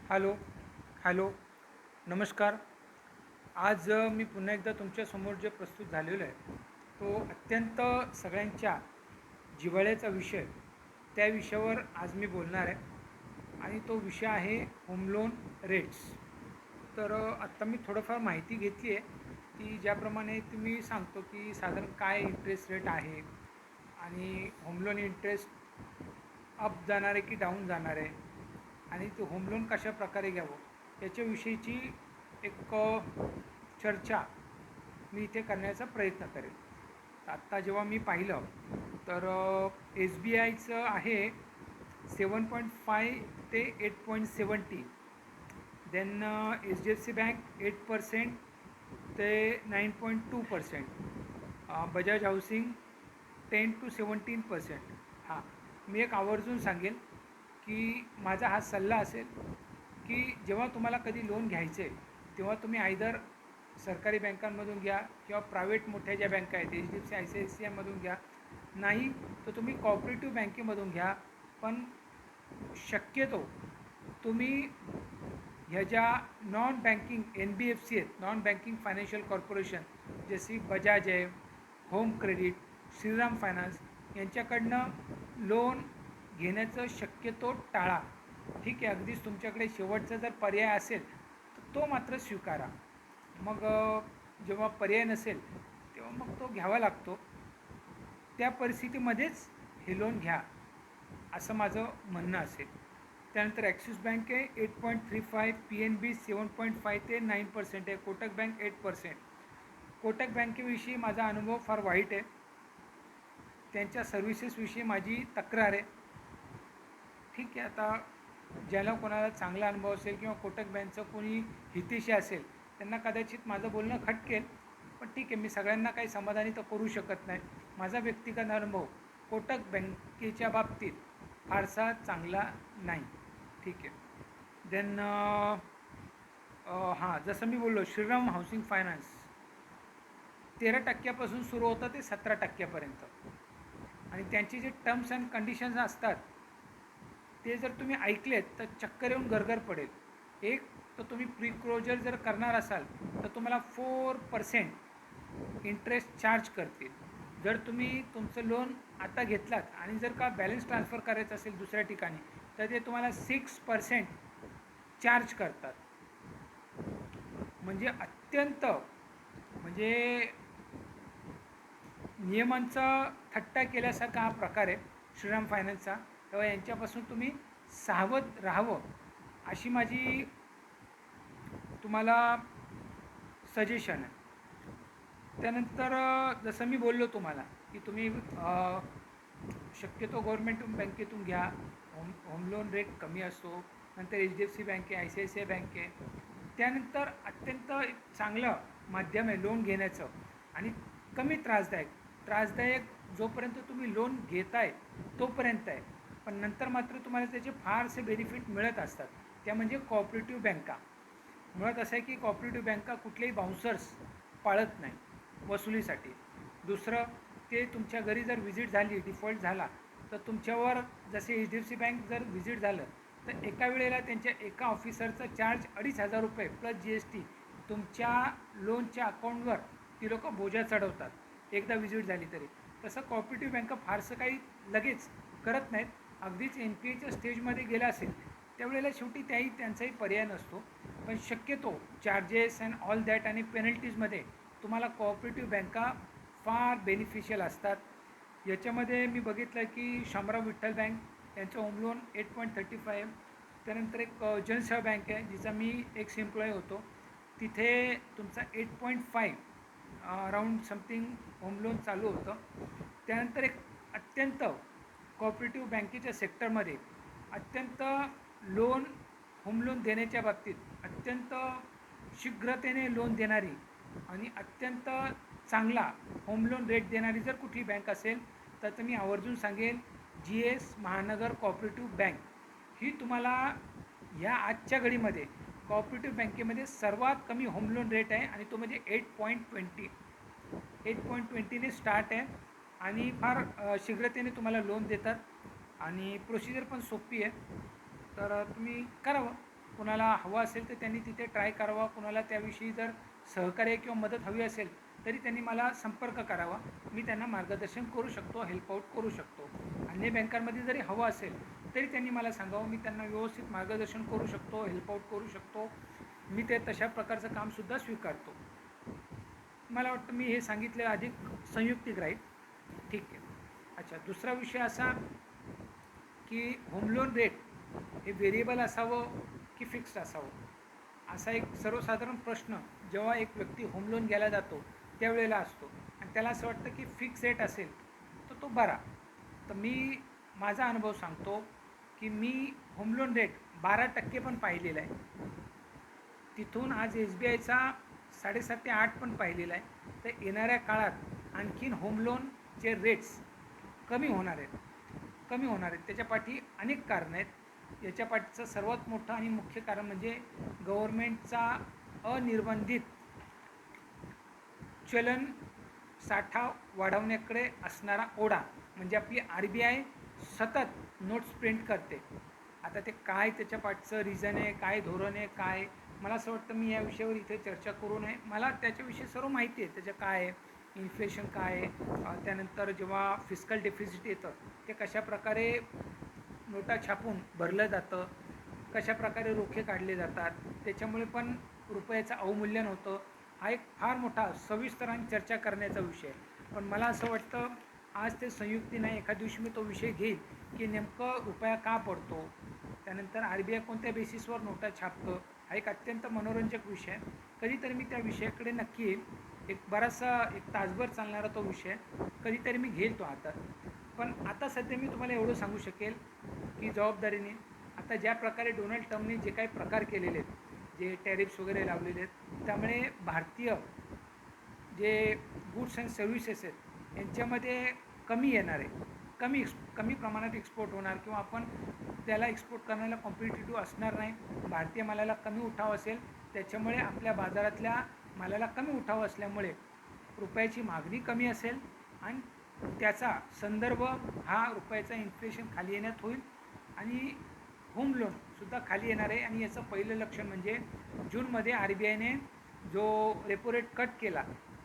Hello hello नमस्कार. आज मी पुन्हा एकदा तुमच्यासमोर जे प्रस्तुत झालेलो आहे तो अत्यंत सगळ्यांच्या जिव्हाळ्याचा विषय, त्या विषयावर आज मी बोलणार आहे आणि तो विषय आहे होम लोन रेट्स. तर आत्ता मी थोडंफार माहिती घेतली आहे की ज्याप्रमाणे तुम्ही सांगतो की साधारण काय इंटरेस्ट रेट आहे आणि होम लोन इंटरेस्ट अप जाणार आहे की डाऊन जाणार आहे आणि ते होम लोन कशा प्रकारे घ्यावं याच्याविषयीची एक चर्चा मी इथे करण्याचा प्रयत्न करेल. आत्ता जेव्हा मी पाहिलं तर एस बी आयचं आहे 7.5 ते 8.70, then H D F C bank 8% ते 9.2%, बजाज हाऊसिंग 10 to 17%. हां, मी एक आवर्जून सांगेन की माझा हा सल्ला असेल की जेव्हा तुम्हाला कधी लोन घ्यायचं आहे तेव्हा तुम्ही आयदर सरकारी बँकांमधून घ्या किंवा प्रायव्हेट मोठ्या ज्या बँका आहेत H D F C I C I C आयमधून घ्या, नाही तर तुम्ही कॉपरेटिव्ह बँकेमधून घ्या. पण शक्यतो तुम्ही ह्या ज्या non banking N B F C आहेत, नॉन बँकिंग फायनान्शियल कॉर्पोरेशन, जशी बजाज आहे, होम क्रेडिट, श्रीराम फायनान्स, यांच्याकडनं लोन घेण्याचं शक्यतो टाळा. ठीक आहे, अगदीच तुमच्याकडे शेवटचा जर पर्याय असेल तर तो मात्र स्वीकारा. मग जेव्हा पर्याय नसेल तेव्हा मग तो घ्यावा लागतो. त्या परिस्थितीमध्येच हे लोन घ्या असं माझं म्हणणं असेल. त्यानंतर ॲक्सिस बँक आहे 8.35, पी एन बी 7.5 ते 9% आहे, कोटक बँक 8%. कोटक बँकेविषयी माझा अनुभव फार वाईट आहे. त्यांच्या सर्व्हिसेसविषयी माझी तक्रार आहे. ठीक आहे, आता ज्याला कोणाला चांगला अनुभव असेल किंवा कोटक बँकचं कोणी हितेशी असेल त्यांना कदाचित माझं बोलणं खटकेल, पण ठीक आहे, मी सगळ्यांना काही समाधानी तर करू शकत नाही. माझा व्यक्तिगत अनुभव कोटक बँकेच्या बाबतीत फारसा चांगला नाही. ठीक आहे. देन हां, जसं मी बोललो श्रीराम हाऊसिंग फायनान्स 13% सुरू होतं ते 17% आणि त्यांचे जे टर्म्स अँड कंडिशन्स असतात ते जर तुम्ही ऐकलेत तर चक्कर येऊन गरगर पडेल. एक तर तुम्ही प्री जर करणार असाल तर तुम्हाला 4% इंटरेस्ट चार्ज करतील. जर तुम्ही तुमचं लोन आता घेतलात आणि जर का बॅलन्स ट्रान्सफर करायचं असेल दुसऱ्या ठिकाणी तर ते तुम्हाला 6% चार्ज करतात. म्हणजे अत्यंत म्हणजे नियमांचा थट्टा केल्यासारखा हा प्रकार आहे श्रीराम फायनान्सचा. तेव्हा यांच्यापासून तुम्ही सावध राहावं अशी माझी तुम्हाला सजेशन आहे. त्यानंतर जसं मी बोललो तुम्हाला की तुम्ही शक्यतो गव्हर्मेंट बँकेतून घ्या, होम लोन रेट कमी असतो. नंतर H D F C bank आहे, I C I C I bank आहे. त्यानंतर अत्यंत चांगलं माध्यम आहे लोन घेण्याचं आणि कमी त्रासदायक जोपर्यंत तुम्ही लोन घेताय तोपर्यंत आहे. पण नंतर मात्र तुम्हाला त्याचे फारसे बेनिफिट मिळत असतात. त्या म्हणजे कॉपरेटिव्ह बँका. मुळात असं आहे की कॉपरेटिव्ह बँका कुठलेही बाउन्सर्स पाळत नाही वसुलीसाठी. दुसरं, ते तुमच्या घरी जर व्हिजिट झाली, डिफॉल्ट झाला तर तुमच्यावर, जसे H D F C bank जर व्हिजिट झालं तर एका वेळेला त्यांच्या एका ऑफिसरचं charge 2,500 plus G S T तुमच्या लोनच्या अकाउंटवर ती लोकं बोजा चढवतात एकदा व्हिजिट झाली तरी. तसं कॉपरेटिव्ह बँका फारसं काही लगेच करत नाहीत. अगदीच एन पी एच्या स्टेजमध्ये गेला असेल त्यावेळेला शेवटी त्यांचाही पर्याय नसतो. पण शक्यतो चार्जेस अँड ऑल दॅट आणि पेनल्टीजमध्ये तुम्हाला कोऑपरेटिव्ह बँका फार बेनिफिशियल असतात. याच्यामध्ये मी बघितलं की शामराव विठ्ठल बँक यांचं होम लोन 8.35. त्यानंतर एक जनसेवा बँक आहे जिचा मी एक्स एम्प्लॉई होतो, तिथे तुमचा 8.5 अराऊंड समथिंग होम लोन चालू होतं. त्यानंतर एक अत्यंत कोऑपरेटिव्ह बँकेच्या सेक्टरमध्ये अत्यंत लोन होम लोन देण्याच्या बाबतीत अत्यंत शीघ्रतेने लोन देणारी आणि अत्यंत चांगला होम लोन रेट देणारी जर कुठली बँक असेल तर मी आवर्जून सांगेन जी एस महानगर कोऑपरेटिव्ह बँक. ही तुम्हाला ह्या आजच्या घडीमध्ये कोऑपरेटिव्ह बँकेमध्ये सर्वात कमी होम लोन रेट आहे आणि तो म्हणजे 8.20ने स्टार्ट आहे आणि फार शीघ्रतेने तुम्हाला लोन देतात आणि प्रोसिजर पण सोपी आहे. तर तुम्ही करावं. कुणाला हवं असेल तर त्यांनी तिथे ट्राय करावा. कुणाला त्याविषयी जर सहकार्य किंवा मदत हवी असेल तरी त्यांनी मला संपर्क करावा. मी त्यांना मार्गदर्शन करू शकतो, हेल्प आउट करू शकतो. अन्य बँकांमध्ये जरी हवं असेल तरी त्यांनी मला सांगावं. मी त्यांना व्यवस्थित मार्गदर्शन करू शकतो, हेल्प आउट करू शकतो. मी ते तशा प्रकारचं कामसुद्धा स्वीकारतो. मला वाटतं मी हे सांगितलं अधिक संयुक्तिक राहील. ठीक आहे. अच्छा, दुसरा विषय असा की होम लोन रेट हे व्हेरिएबल असावं की फिक्स्ड असावं, असा एक सर्वसाधारण प्रश्न जेव्हा एक व्यक्ती होम लोन घ्यायला जातो त्यावेळेला असतो आणि त्याला असं वाटतं की फिक्स रेट असेल तर तो बरा. तर मी माझा अनुभव सांगतो की मी होम लोन रेट 12% पण पाहिलेला आहे. तिथून आज SBIचा 7.5 ते 8 पण पाहिलेला आहे. तर येणाऱ्या काळात आणखीन होम लोनचे रेट्स कमी होणार आहेत. त्याच्या पाठी अनेक कारणं आहेत. याच्या पाठीचं सर्वात मोठं आणि मुख्य कारण म्हणजे गव्हर्मेंटचा अनिर्बंधित चलन साठा वाढवण्याकडे असणारा ओढा. म्हणजे आपली RBI सतत नोट्स प्रिंट करते. आता ते काय त्याच्या पाठचं रिझन आहे, काय धोरण आहे, काय, मला असं वाटतं मी या विषयावर इथे चर्चा करू नये. मला त्याच्याविषयी सर्व माहिती आहे. त्याचं काय आहे, इन्फ्लेशन काय आहे, त्यानंतर जेव्हा फिस्कल डेफिसिट येतं ते कशाप्रकारे नोटा छापून भरलं जातं, कशाप्रकारे रोखे काढले जातात, त्याच्यामुळे पण रुपयाचं अवमूल्यन होतं. हा एक फार मोठा सविस्तर आणि चर्चा करण्याचा विषय आहे. पण मला असं वाटतं आज ते संयुक्ती नाही, एखाद दिवशी मी तो विषय घेईल की नेमकं रुपया का पडतो, त्यानंतर RBI कोणत्या बेसिसवर नोटा छापतं. हा एक अत्यंत मनोरंजक विषय आहे. कधीतरी मी त्या विषयाकडे नक्की येईल. एक बराचसा एक तासभर चालणारा तो विषय, कधीतरी मी घेईल तो हातात. पण आता सध्या मी तुम्हाला एवढं सांगू शकेल की जबाबदारीने आता ज्या प्रकारे डोनाल्ड ट्रम्पने जे काही प्रकार केलेले आहेत, जे टॅरिफ्स वगैरे लावलेले आहेत, त्यामुळे भारतीय जे गुड्स अँड सर्व्हिसेस आहेत यांच्यामध्ये कमी येणार आहे. कमी प्रमाणात एक्सपोर्ट होणार किंवा आपण त्याला एक्सपोर्ट करण्याला कॉम्पिटिटिव्ह असणार नाही. भारतीय मालाला कमी उठाव असेल, त्याच्यामुळे आपल्या बाजारातल्या मालाला कमी उठाव असल्यामुळे रुपयाची मागणी कमी असेल आणि त्याचा संदर्भ हा रुपयाचा इन्फ्लेशन खाली येण्यात होईल आणि होम लोनसुद्धा खाली येणार आहे. आणि याचं पहिलं लक्षण म्हणजे जूनमध्ये RBIने जो रेपो रेट कट केला,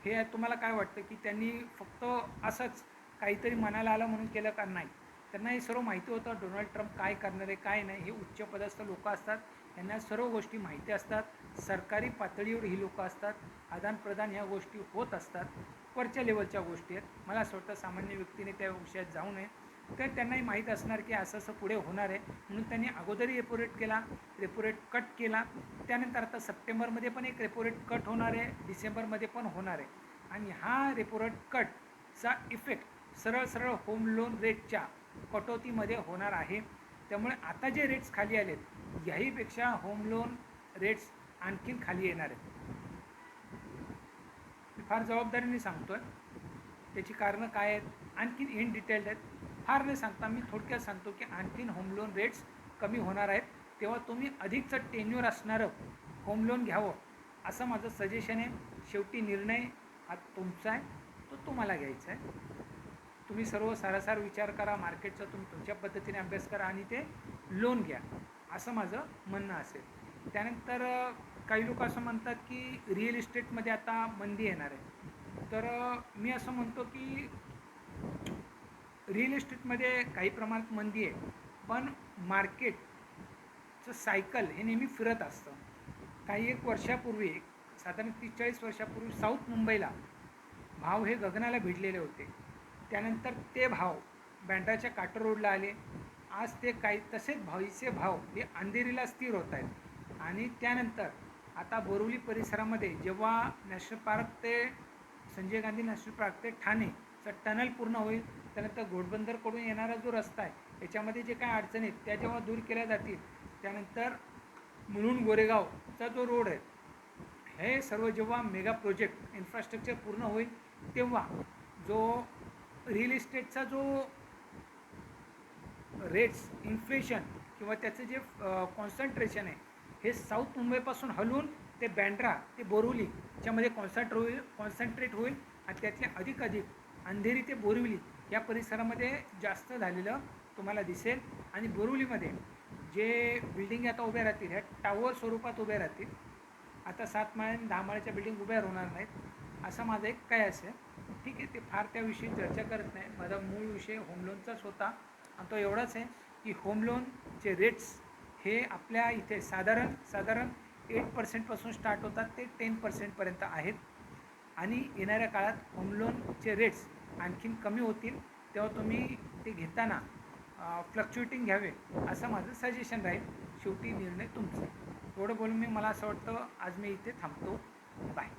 हे तुम्हाला काय वाटतं की त्यांनी फक्त असंच काहीतरी मनाला आलं म्हणून केलं का? नाही. त्यांना हे सर्व माहिती होतं डोनाल्ड ट्रम्प काय करणार आहे, काय नाही. हे उच्चपदस्थ लोक असतात, यांना सर्व गोष्टी माहिती असतात. सरकारी पातळीवर ही लोकं असतात. आदानप्रदान ह्या गोष्टी होत असतात, वरच्या लेवलच्या गोष्टी आहेत. मला असं वाटतं सामान्य व्यक्तीने त्या विषयात जाऊ नये. तर त्यांनाही माहीत असणार की असं असं पुढे होणार आहे, म्हणून त्यांनी अगोदरही रेपो रेट केला, रेपो रेट कट केला. त्यानंतर आता सप्टेंबरमध्ये पण एक रेपो रेट कट होणार आहे, डिसेंबरमध्ये पण होणार आहे. आणि हा रेपो रेट कटचा इफेक्ट सरळ होम लोन रेटच्या कटौतीमध्ये होणार आहे. त्यामुळे आता जे रेट्स खाली आलेत याहीपेक्षा होम लोन रेट्स आणखीन खाली येणार आहेत. मी फार जबाबदारीने सांगतो आहे. त्याची कारणं काय आहेत आणखीन इन डिटेल्ड आहेत. फार नाही सांगता, मी थोडक्यात सांगतो की आणखीन होम लोन रेट्स कमी होणार आहेत. तेव्हा तुम्ही अधिकचं टेन्युअर असणारं होम लोन घ्यावं असं माझं सजेशन आहे. शेवटी निर्णय हा तुमचा आहे, तो तुम्हाला घ्यायचा आहे. तुम्ही सर्व सारासार विचार करा, मार्केटचा तुम्ही तुमच्या पद्धतीने अभ्यास करा आणि ते लोन घ्या, असं माझं म्हणणं असेल. त्यानंतर काही लोक असं म्हणतात की रिअल इस्टेटमध्ये आता मंदी येणार आहे. तर मी असं म्हणतो की रिअल इस्टेटमध्ये काही प्रमाणात मंदी आहे, पण मार्केटचं सायकल हे नेहमी फिरत असतं. काही एक वर्षापूर्वी, साधारण 30-40 वर्षापूर्वी साऊथ मुंबईला भाव हे गगनाला भिडलेले होते. त्यानंतर ते भाव बँड्राच्या काटर रोडला आले. आज ते काही तसेच भाव हे अंधेरीला स्थिर होत आहेत. आणि त्यानंतर आता बोरिवली परिसरामध्ये जेव्हा नॅशनल पार्क ते संजय गांधी नॅशनल पार्क ते ठाणेचं टनल पूर्ण होईल, त्यानंतर घोडबंदरकडून येणारा जो रस्ता आहे याच्यामध्ये जे काय अडचणी आहेत त्या जेव्हा दूर केल्या जातील, त्यानंतर मुलुंड गोरेगावचा जो रोड आहे, हे सर्व जेव्हा मेगा प्रोजेक्ट इन्फ्रास्ट्रक्चर पूर्ण होईल तेव्हा जो रिअल इस्टेटचा जो रेट्स इन्फ्लेशन किंवा त्याचं जे कॉन्सन्ट्रेशन आहे हे साऊथ मुंबईपासून हलवून ते बँड्रा ते बोरिवलीच्यामध्ये कॉन्सन्ट्रेट होईल आणि त्यातले अधिक अंधेरी ते बोरिवली या परिसरामध्ये जास्त झालेलं तुम्हाला दिसेल. आणि बोरिवलीमध्ये जे बिल्डिंग आता उभ्या राहतील ह्या टावर स्वरूपात उभ्या राहतील. आता 7 माळ्या आणि 10 माळ्याच्या बिल्डिंग उभ्या होणार नाहीत असं माझं एक काय असेल. ठीक आहे, ते फार त्याविषयी चर्चा करत नाही. माझा मूळ विषय होम लोनचाच होता आणि तो एवढाच आहे की होम लोनचे रेट्स हे आपल्या इथे साधारण 8% स्टार्ट होतात ते 10%पर्यंत आहेत आणि येणाऱ्या काळात होम लोनचे रेट्स आणखीन कमी होतील. तेव्हा तुम्ही ते घेताना फ्लक्च्युएटिंग घ्यावे असं माझं सजेशन राहील. शेवटी निर्णय तुमचा. एवढं बोलून मला असं वाटतं आज मी इथे थांबतो. बाय.